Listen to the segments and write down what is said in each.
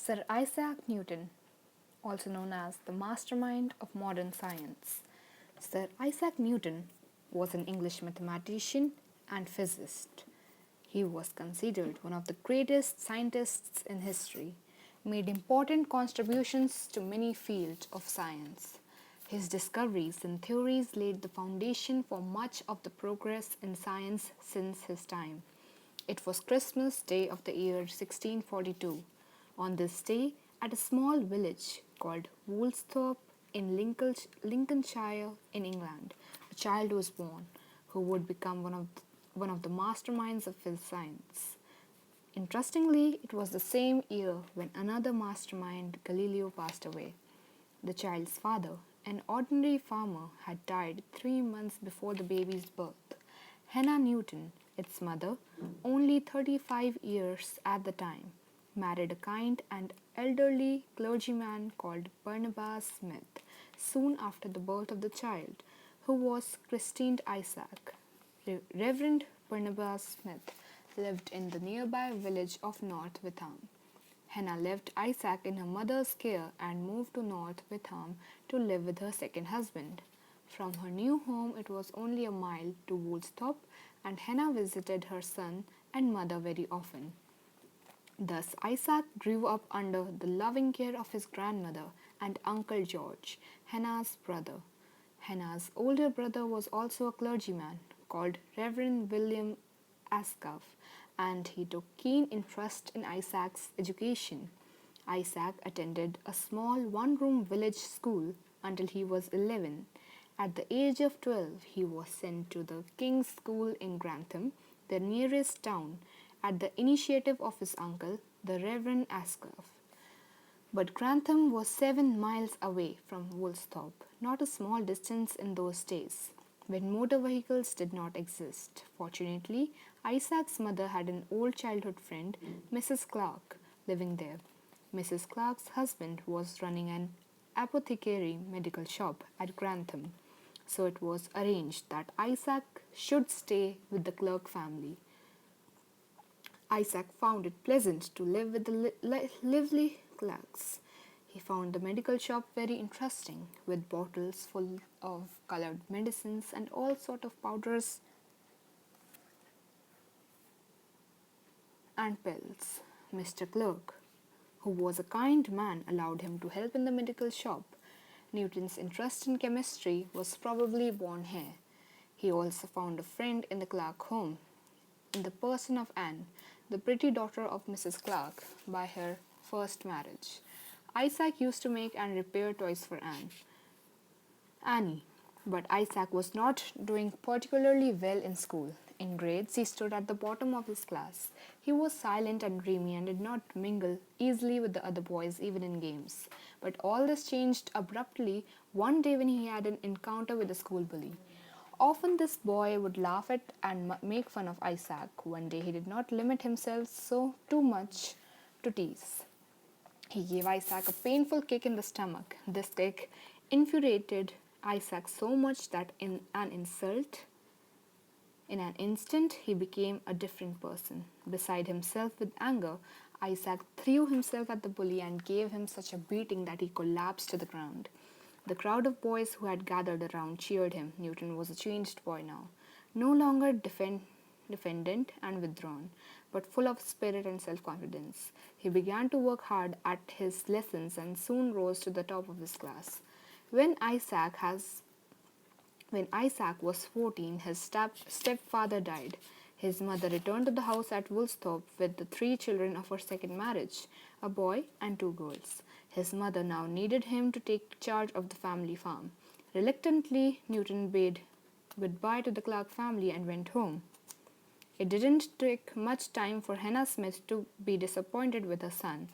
Sir Isaac Newton, also known as the mastermind of modern science. Sir Isaac Newton was an English mathematician and physicist. He was considered one of the greatest scientists in history, made important contributions to many fields of science. His discoveries and theories laid the foundation for much of the progress in science since his time. It was Christmas Day of the year 1642. On this day, at a small village called Woolsthorpe in Lincolnshire in England, a child was born who would become one of the masterminds of his science. Interestingly, it was the same year when another mastermind, Galileo, passed away. The child's father, an ordinary farmer, had died 3 months before the baby's birth. Hannah Newton, its mother, only 35 years at the time, married a kind and elderly clergyman called Barnabas Smith soon after the birth of the child, who was christened Isaac. Reverend Barnabas Smith lived in the nearby village of North Witham. Hannah left Isaac in her mother's care and moved to North Witham to live with her second husband. From her new home, it was only a mile to Woolsthorpe, and Hannah visited her son and mother very often. Thus, Isaac grew up under the loving care of his grandmother and Uncle George, Hannah's brother. Hannah's older brother was also a clergyman called Reverend William Ascuff, and he took keen interest in Isaac's education. Isaac attended a small one-room village school until he was 11. At the age of 12, he was sent to the King's School in Grantham, the nearest town, at the initiative of his uncle, the Reverend Ascuff. But Grantham was 7 miles away from Woolsthorpe, not a small distance in those days, when motor vehicles did not exist. Fortunately, Isaac's mother had an old childhood friend, Mrs. Clark, living there. Mrs. Clark's husband was running an apothecary medical shop at Grantham, so it was arranged that Isaac should stay with the Clark family. Isaac found it pleasant to live with the lively Clarks. He found the medical shop very interesting, with bottles full of colored medicines and all sort of powders and pills. Mr. Clark, who was a kind man, allowed him to help in the medical shop. Newton's interest in chemistry was probably born here. He also found a friend in the Clark home, in the person of Anne, the pretty daughter of Mrs. Clark by her first marriage. Isaac used to make and repair toys for Annie, but Isaac was not doing particularly well in school. In grades, he stood at the bottom of his class. He was silent and dreamy and did not mingle easily with the other boys, even in games. But all this changed abruptly one day when he had an encounter with a school bully. Often this boy would laugh at and make fun of Isaac. One day he did not limit himself so too much to tease. He gave Isaac a painful kick in the stomach. This kick infuriated Isaac so much that in an instant, he became a different person. Beside himself with anger, Isaac threw himself at the bully and gave him such a beating that he collapsed to the ground. The crowd of boys who had gathered around cheered him. Newton was a changed boy now, no longer defendant and withdrawn, but full of spirit and self-confidence. He began to work hard at his lessons and soon rose to the top of his class. When Isaac was 14, his stepfather died. His mother returned to the house at Woolsthorpe with the 3 children of her second marriage, a boy and 2 girls. His mother now needed him to take charge of the family farm. Reluctantly, Newton bade goodbye to the Clark family and went home. It didn't take much time for Hannah Smith to be disappointed with her son.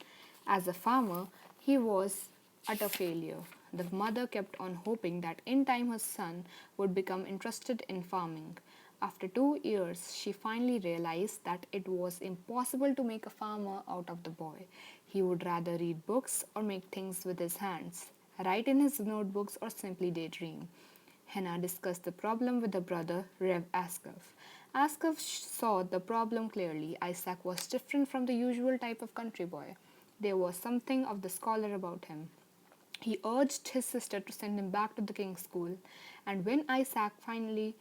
As a farmer, he was utter failure. The mother kept on hoping that in time her son would become interested in farming. After 2 years, she finally realized that it was impossible to make a farmer out of the boy. He would rather read books or make things with his hands, write in his notebooks, or simply daydream. Hannah discussed the problem with her brother, Rev. Ascuff. Ascuff saw the problem clearly. Isaac was different from the usual type of country boy. there was something of the scholar about him. He urged his sister to send him back to the King's School, and when Isaac finally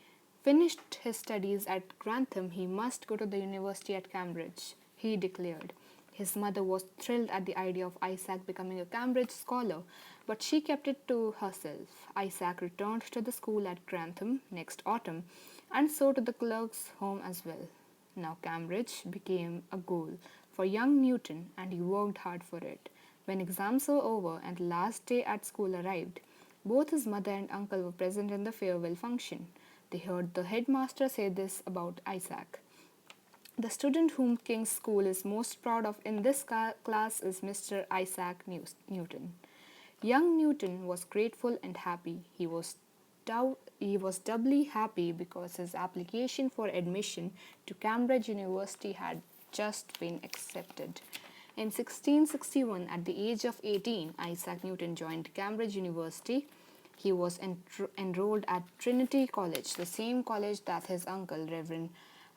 finished his studies at Grantham, he must go to the university at Cambridge, he declared. His mother was thrilled at the idea of Isaac becoming a Cambridge scholar, but she kept it to herself. Isaac returned to the school at Grantham next autumn, and so to the clerk's home as well. Now Cambridge became a goal for young Newton, and he worked hard for it. When exams were over and the last day at school arrived, both his mother and uncle were present in the farewell function. They heard the headmaster say this about Isaac. The student whom King's School is most proud of in this class is Mr. Isaac Newton. Young Newton was grateful and happy. He was doubly happy because his application for admission to Cambridge University had just been accepted. In 1661, at the age of 18, Isaac Newton joined Cambridge University. He was enrolled at Trinity College, the same college that his uncle, Reverend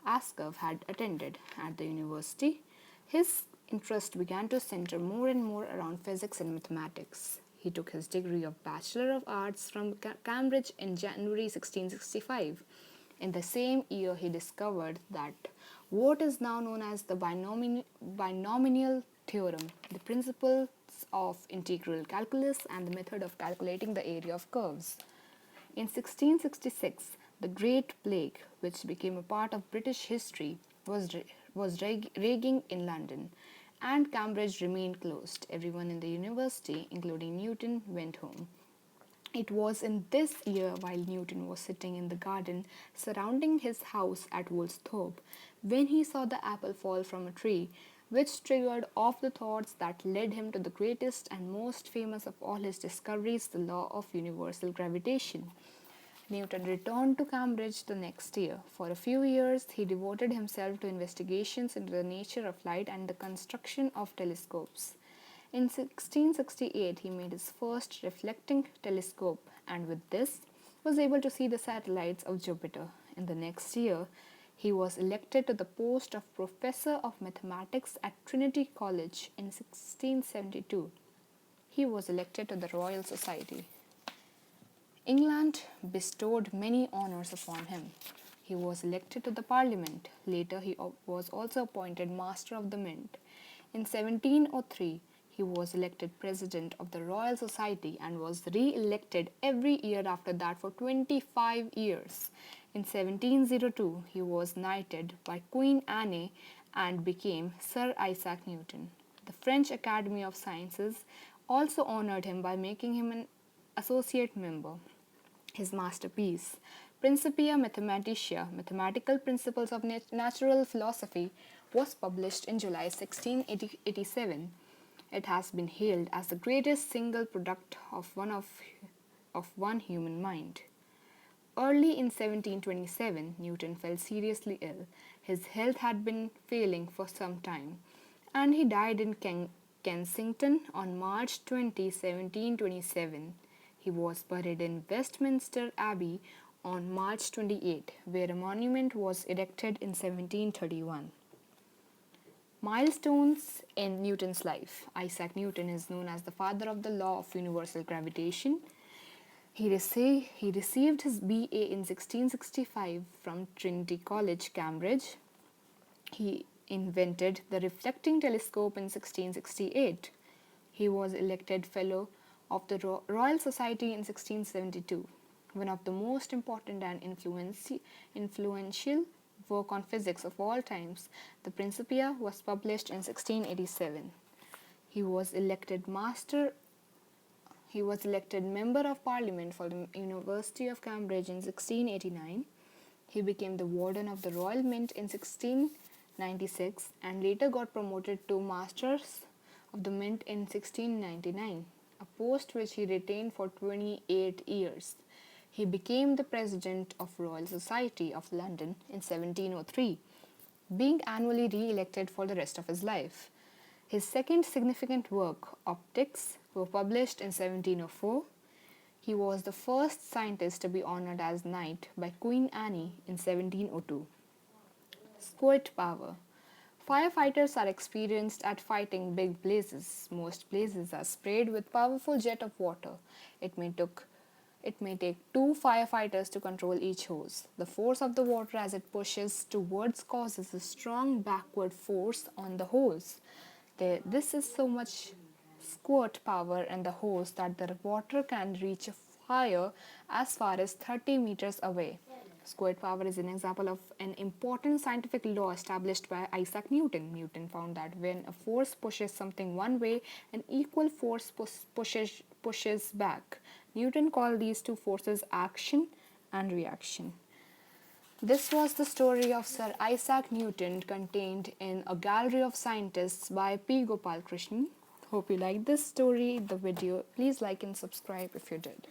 Ascove, had attended at the university. His interest began to center more and more around physics and mathematics. He took his degree of Bachelor of Arts from Cambridge in January 1665. In the same year, he discovered that what is now known as the binomial theorem, the principles of integral calculus, and the method of calculating the area of curves. In 1666, the Great Plague, which became a part of British history, was raging in London, and Cambridge remained closed. Everyone in the university, including Newton, went home. It was in this year, while Newton was sitting in the garden surrounding his house at Woolsthorpe, when he saw the apple fall from a tree, which triggered off the thoughts that led him to the greatest and most famous of all his discoveries, the law of universal gravitation. Newton returned to Cambridge the next year. For a few years, he devoted himself to investigations into the nature of light and the construction of telescopes. In 1668, he made his first reflecting telescope, and with this was able to see the satellites of Jupiter. In the next year, he was elected to the post of Professor of Mathematics at Trinity College in 1672. He was elected to the Royal Society. England bestowed many honours upon him. He was elected to the Parliament. Later, he was also appointed Master of the Mint. In 1703, he was elected President of the Royal Society and was re-elected every year after that for 25 years. In 1702, he was knighted by Queen Anne and became Sir Isaac Newton. The French Academy of Sciences also honoured him by making him an associate member. His masterpiece, Principia Mathematica, Mathematical Principles of Natural Philosophy, was published in July 1687. It has been hailed as the greatest single product of one human mind. Early in 1727, Newton fell seriously ill. His health had been failing for some time, and he died in Kensington on March 20, 1727. He was buried in Westminster Abbey on March 28, where a monument was erected in 1731. Milestones in Newton's life. Isaac Newton is known as the father of the law of universal gravitation. He received his BA in 1665 from Trinity College, Cambridge. He invented the reflecting telescope in 1668. He was elected Fellow of the Royal Society in 1672. One of the most important and influential work on physics of all times, the Principia, was published in 1687. He was elected Member of Parliament for the University of Cambridge in 1689. He became the Warden of the Royal Mint in 1696 and later got promoted to Masters of the Mint in 1699, a post which he retained for 28 years. He became the President of Royal Society of London in 1703, being annually re-elected for the rest of his life. His second significant work, Optics, were published in 1704. He was the first scientist to be honoured as knight by Queen Anne in 1702. Squirt power. Firefighters are experienced at fighting big blazes. Most blazes are sprayed with powerful jet of water. It may took it may take two firefighters to control each hose. The force of the water as it pushes towards causes a strong backward force on the hose. This is so much squirt power in the hose that the water can reach a fire as far as 30 meters away. Squirt power is an example of an important scientific law established by Isaac Newton. Newton found that when a force pushes something one way, an equal force pushes back. Newton called these two forces action and reaction. This was the story of Sir Isaac Newton contained in A Gallery of Scientists by P.Gopalkrishnan. Hope you liked this story, the video. Please like and subscribe if you did.